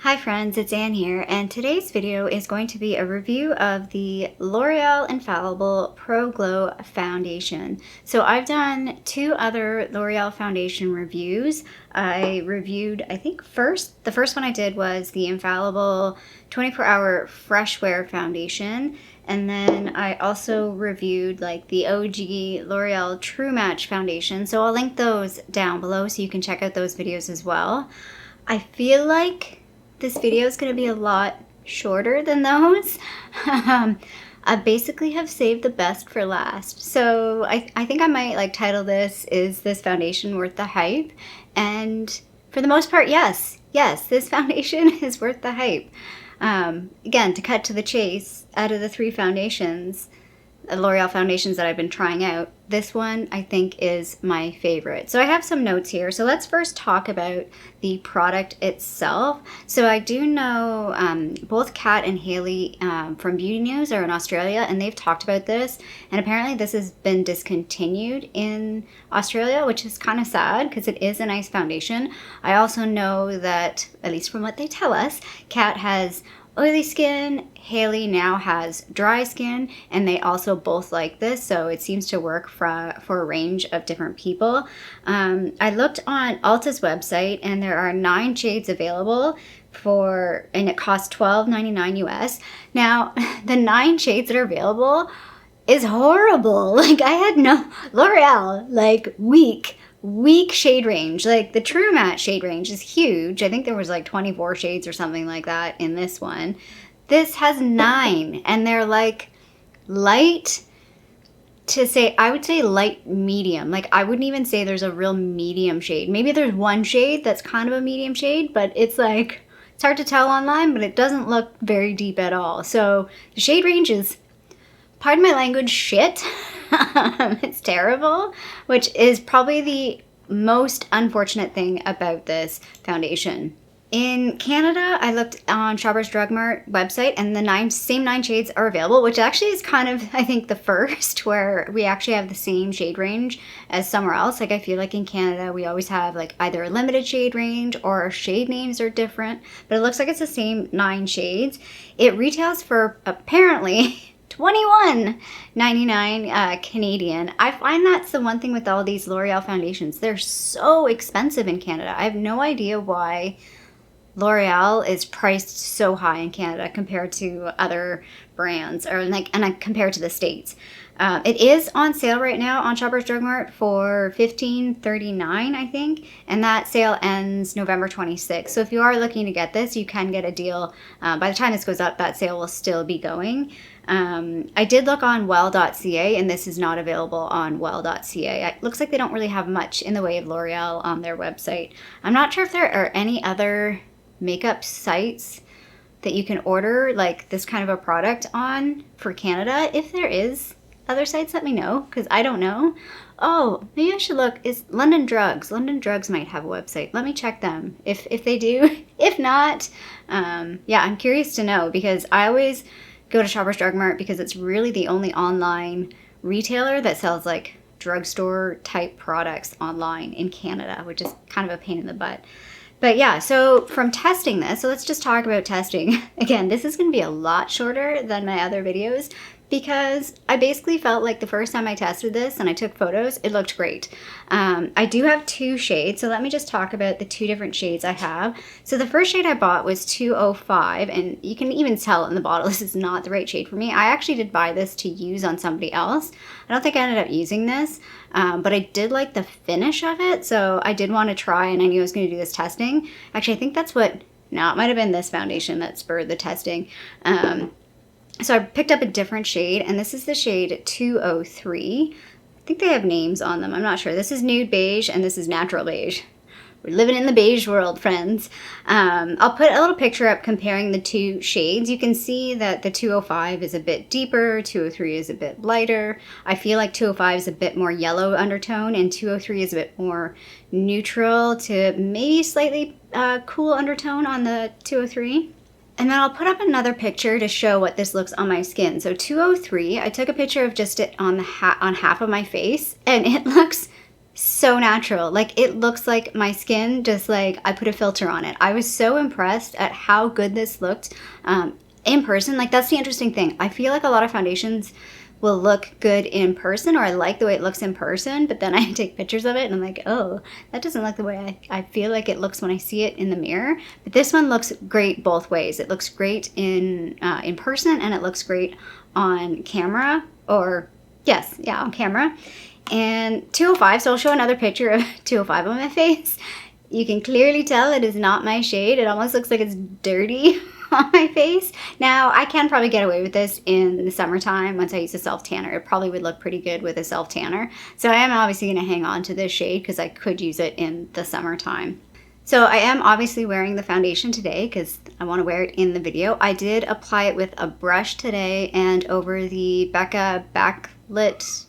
Hi friends, it's Anne here, and today's video is going to be a review of the L'Oreal Infallible Pro Glow Foundation. So I've done two other L'Oreal foundation reviews. I reviewed, I think the first one I did was the Infallible 24-Hour Fresh Wear Foundation, and then I also reviewed like the OG L'Oreal True Match Foundation. So I'll link those down below so you can check out those videos as well. I feel like this video is going to be a lot shorter than those. I basically have saved the best for last. So I think I might like title this, "Is this foundation worth the hype?" And for the most part, yes, this foundation is worth the hype. Again, to cut to the chase, out of the three foundations, L'Oreal foundations that I've been trying out, this one I think is my favorite. So I have some notes here. So let's first talk about the product itself. So I do know both Kat and Haley from Beauty News are in Australia, and they've talked about this, and apparently this has been discontinued in Australia, which is kind of sad because it is a nice foundation. I also know that, at least from what they tell us, Kat has oily skin, Haley now has dry skin, and they also both like this, so it seems to work for a range of different people. I looked on Ulta's website, and there are 9 shades available and it costs $12.99 US. Now, the 9 shades that are available is horrible. Like, I had no L'Oreal, like, weak shade range. Like, the True Matte shade range is huge. I think there was like 24 shades or something like that in this one. This has 9, and they're like light to say, I would say light medium. Like, I wouldn't even say there's a real medium shade. Maybe there's one shade that's kind of a medium shade, but it's like, it's hard to tell online, but it doesn't look very deep at all. So the shade range is, pardon my language, shit. It's terrible, which is probably the most unfortunate thing about this foundation. In Canada, I looked on Shoppers Drug Mart website, and the same 9 shades are available, which actually is kind of, I think, the first where we actually have the same shade range as somewhere else. Like, I feel like in Canada, we always have like either a limited shade range or our shade names are different, but it looks like it's the same 9 shades. It retails for apparently $21.99 Canadian. I find that's the one thing with all these L'Oreal foundations. They're so expensive in Canada. I have no idea why L'Oreal is priced so high in Canada compared to other brands, or compared to the States. It is on sale right now on Shoppers Drug Mart for $15.39, I think, and that sale ends November 26th. So if you are looking to get this, you can get a deal. By the time this goes up, that sale will still be going. I did look on well.ca, and this is not available on well.ca. It looks like they don't really have much in the way of L'Oreal on their website. I'm not sure if there are any other makeup sites that you can order like this kind of a product on for Canada. If there is other sites, let me know, because I don't know. Oh, maybe I should look. Is London Drugs might have a website. Let me check them if they do. If not, yeah, I'm curious to know, because I always go to Shoppers Drug Mart because it's really the only online retailer that sells like drugstore type products online in Canada, which is kind of a pain in the butt. But yeah, so from testing this, so let's just talk about testing. Again, this is going to be a lot shorter than my other videos, because I basically felt like the first time I tested this and I took photos, it looked great. I do have 2 shades, so let me just talk about the 2 different shades I have. So the first shade I bought was 205, and you can even tell in the bottle this is not the right shade for me. I actually did buy this to use on somebody else. I don't think I ended up using this, but I did like the finish of it, so I did want to try, and I knew I was going to do this testing. Actually, I think that's what, no, it might have been this foundation that spurred the testing. So I picked up a different shade, and this is the shade 203. I think they have names on them. I'm not sure. This is Nude Beige, and this is Natural Beige. We're living in the beige world, friends. I'll put a little picture up comparing the 2 shades. You can see that the 205 is a bit deeper, 203 is a bit lighter. I feel like 205 is a bit more yellow undertone, and 203 is a bit more neutral to maybe slightly cool undertone on the 203. And then I'll put up another picture to show what this looks on my skin. So 203, I took a picture of just it on half of my face, and it looks so natural. Like, it looks like my skin, just like I put a filter on it. I was so impressed at how good this looked in person. Like, that's the interesting thing. I feel like a lot of foundations will look good in person, or I like the way it looks in person, but then I take pictures of it and I'm like, oh, that doesn't look the way I feel like it looks when I see it in the mirror. But this one looks great both ways. It looks great in person, and it looks great on camera, or yes, yeah, on camera. And 205, so I'll show another picture of 205 on my face. You can clearly tell it is not my shade. It almost looks like it's dirty on my face. Now, I can probably get away with this in the summertime once I use a self-tanner. It probably would look pretty good with a self-tanner. So I am obviously going to hang on to this shade because I could use it in the summertime. So I am obviously wearing the foundation today because I want to wear it in the video. I did apply it with a brush today and over the Becca Backlit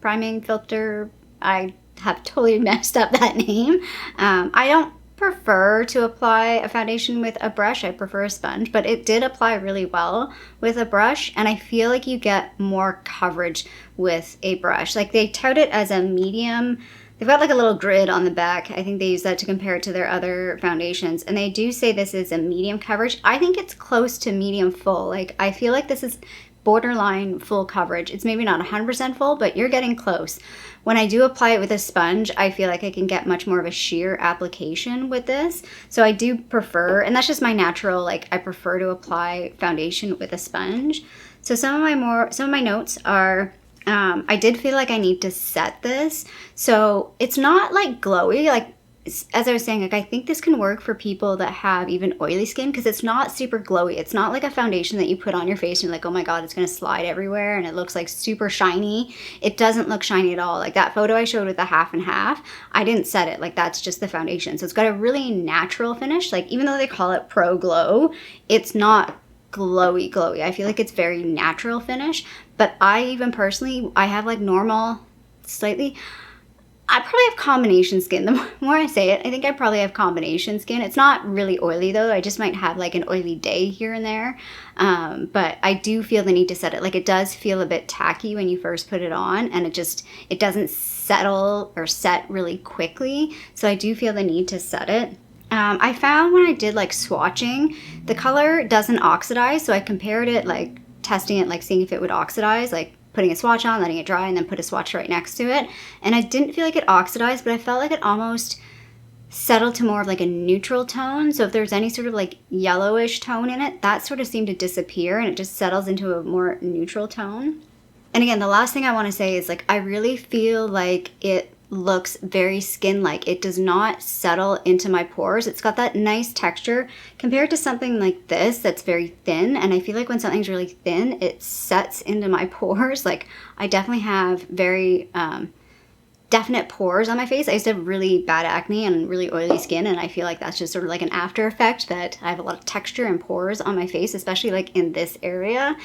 Priming Filter. I have totally messed up that name. I don't prefer to apply a foundation with a brush. I prefer a sponge, but it did apply really well with a brush, and I feel like you get more coverage with a brush. Like, they tout it as a medium. They've got like a little grid on the back. I think they use that to compare it to their other foundations, and they do say this is a medium coverage. I think it's close to medium full. Like, I feel like this is borderline full coverage. It's maybe not 100% full, but you're getting close. When I do apply it with a sponge, I feel like I can get much more of a sheer application with this. So I do prefer, and that's just my natural, like, I prefer to apply foundation with a sponge. So some of my notes are, I did feel like I need to set this. So it's not like glowy, like, as I was saying, like, I think this can work for people that have even oily skin because it's not super glowy. It's not like a foundation that you put on your face and you're like, oh my god, it's going to slide everywhere and it looks like super shiny. It doesn't look shiny at all. Like that photo I showed with the half and half, I didn't set it. Like, that's just the foundation. So it's got a really natural finish. Like, even though they call it Pro Glow, it's not glowy. I feel like it's very natural finish. But I even personally, I have like normal, slightly, I probably have combination skin. The more I say it, I think I probably have combination skin. It's not really oily though. I just might have like an oily day here and there. But I do feel the need to set it. Like, it does feel a bit tacky when you first put it on, and it doesn't settle or set really quickly. So I do feel the need to set it. I found when I did like swatching, the color doesn't oxidize. So I compared it, like testing it, like seeing if it would oxidize, like putting a swatch on, letting it dry, and then put a swatch right next to it. And I didn't feel like it oxidized, but I felt like it almost settled to more of like a neutral tone. So if there's any sort of like yellowish tone in it, that sort of seemed to disappear and it just settles into a more neutral tone. And again, the last thing I want to say is, like, I really feel like it looks very skin-like. It does not settle into my pores. It's got that nice texture compared to something like this that's very thin, and I feel like when something's really thin, it sets into my pores. Like, I definitely have very definite pores on my face. I used to have really bad acne and really oily skin, and I feel like that's just sort of like an after effect, that I have a lot of texture and pores on my face, especially like in this area.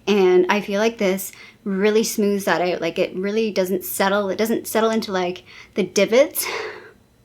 And I feel like this really smooths that out. Like, it really doesn't settle. It doesn't settle into like the divots.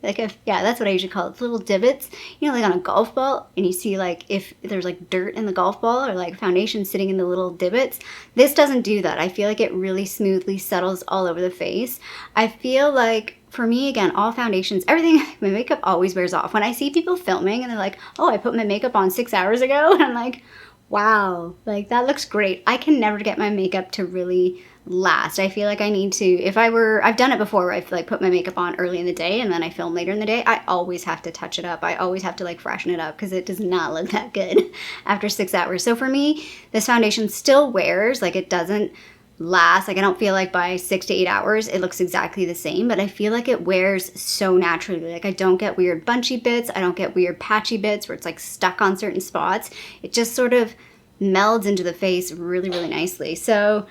Like, yeah, that's what I usually call it. It's little divots, you know, like on a golf ball, and you see like if there's like dirt in the golf ball or like foundation sitting in the little divots. This doesn't do that. I feel like it really smoothly settles all over the face. I feel like, for me, again, all foundations, everything, my makeup always wears off. When I see people filming and they're like, oh, I put my makeup on 6 hours ago, and I'm like, wow, like, that looks great. I can never get my makeup to really last. I feel like I need to, I've done it before where I've like put my makeup on early in the day and then I film later in the day. I always have to touch it up. I always have to like freshen it up because it does not look that good after 6 hours. So for me, this foundation still wears, like, it doesn't last. Like, I don't feel like by 6 to 8 hours it looks exactly the same, but I feel like it wears so naturally. Like, I don't get weird bunchy bits. I don't get weird patchy bits where it's like stuck on certain spots. It just sort of melds into the face really, really nicely. So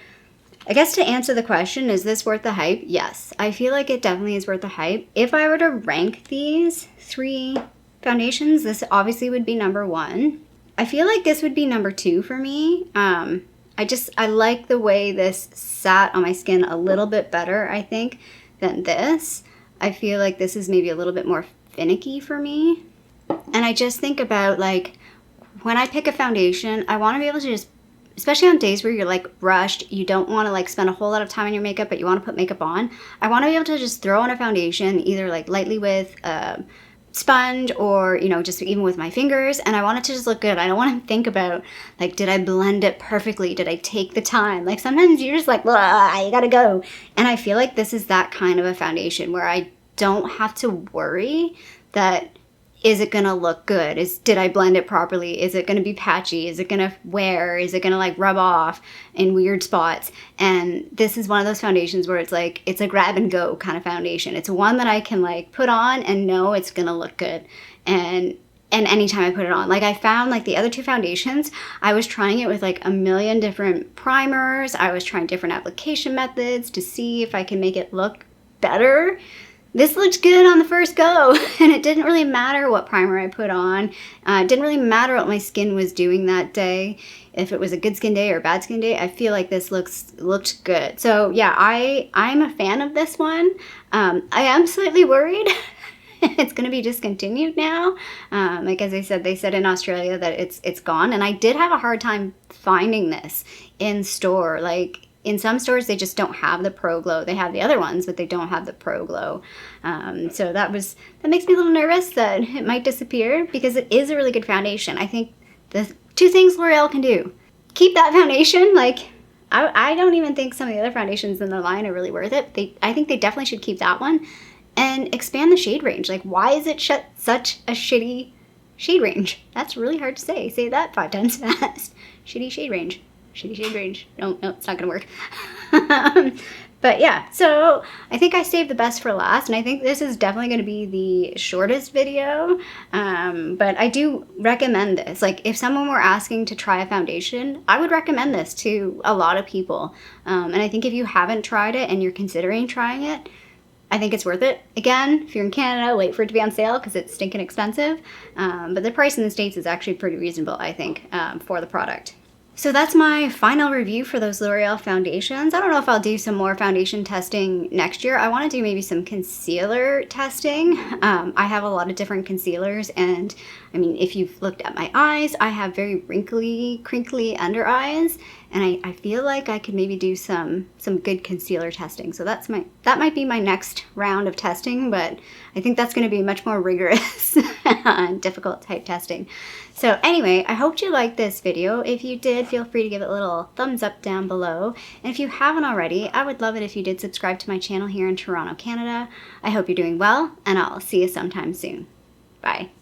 I guess to answer the question, is this worth the hype? Yes, I feel like it definitely is worth the hype. If I were to rank these 3 foundations, this obviously would be number 1. I feel like this would be number 2 for me. I like the way this sat on my skin a little bit better, I think, than this. I feel like this is maybe a little bit more finicky for me. And I just think about, like, when I pick a foundation, I want to be able to just especially on days where you're like rushed, you don't want to like spend a whole lot of time on your makeup, but you want to put makeup on. I want to be able to just throw on a foundation, either like lightly with a sponge or, you know, just even with my fingers, and I want it to just look good. I don't want to think about like, did I blend it perfectly? Did I take the time? Like sometimes you're just like, you gotta go. And I feel like this is that kind of a foundation where I don't have to worry that, is it gonna look good? Did I blend it properly? Is it gonna be patchy? Is it gonna wear? Is it gonna like rub off in weird spots? And this is one of those foundations where it's like, it's a grab and go kind of foundation. It's one that I can like put on and know it's gonna look good. And anytime I put it on, like I found like the other two foundations, I was trying it with like a million different primers. I was trying different application methods to see if I can make it look better. This looked good on the first go, and it didn't really matter what primer I put on. It didn't really matter what my skin was doing that day. If it was a good skin day or a bad skin day, I feel like this looked good. So yeah, I'm a fan of this one. I am slightly worried it's going to be discontinued now. Like as I said, they said in Australia that it's gone, and I did have a hard time finding this in store. Like in some stores, they just don't have the Pro Glow. They have the other ones, but they don't have the Pro Glow. So that makes me a little nervous that it might disappear, because it is a really good foundation. I think the two things L'Oreal can do: keep that foundation. Like I don't even think some of the other foundations in the line are really worth it. I think they definitely should keep that one and expand the shade range. Like, why is it such a shitty shade range? That's really hard to say. Say that 5 times fast. Shitty shade range. Shitty shade range. No, it's not gonna work. But yeah, so I think I saved the best for last, and I think this is definitely going to be the shortest video, but I do recommend this. Like, if someone were asking to try a foundation, I would recommend this to a lot of people, and I think if you haven't tried it and you're considering trying it, I think it's worth it. Again, if you're in Canada, wait for it to be on sale because it's stinking expensive, but the price in the States is actually pretty reasonable, I think, for the product. So that's my final review for those L'Oreal foundations. I don't know if I'll do some more foundation testing next year. I want to do maybe some concealer testing. I have a lot of different concealers, and I mean, if you've looked at my eyes, I have very wrinkly, crinkly under eyes, and I feel like I could maybe do some good concealer testing. So that might be my next round of testing, but I think that's going to be much more rigorous and difficult type testing. So anyway, I hope you liked this video. If you did, feel free to give it a little thumbs up down below. And if you haven't already, I would love it if you did subscribe to my channel here in Toronto, Canada. I hope you're doing well, and I'll see you sometime soon. Bye.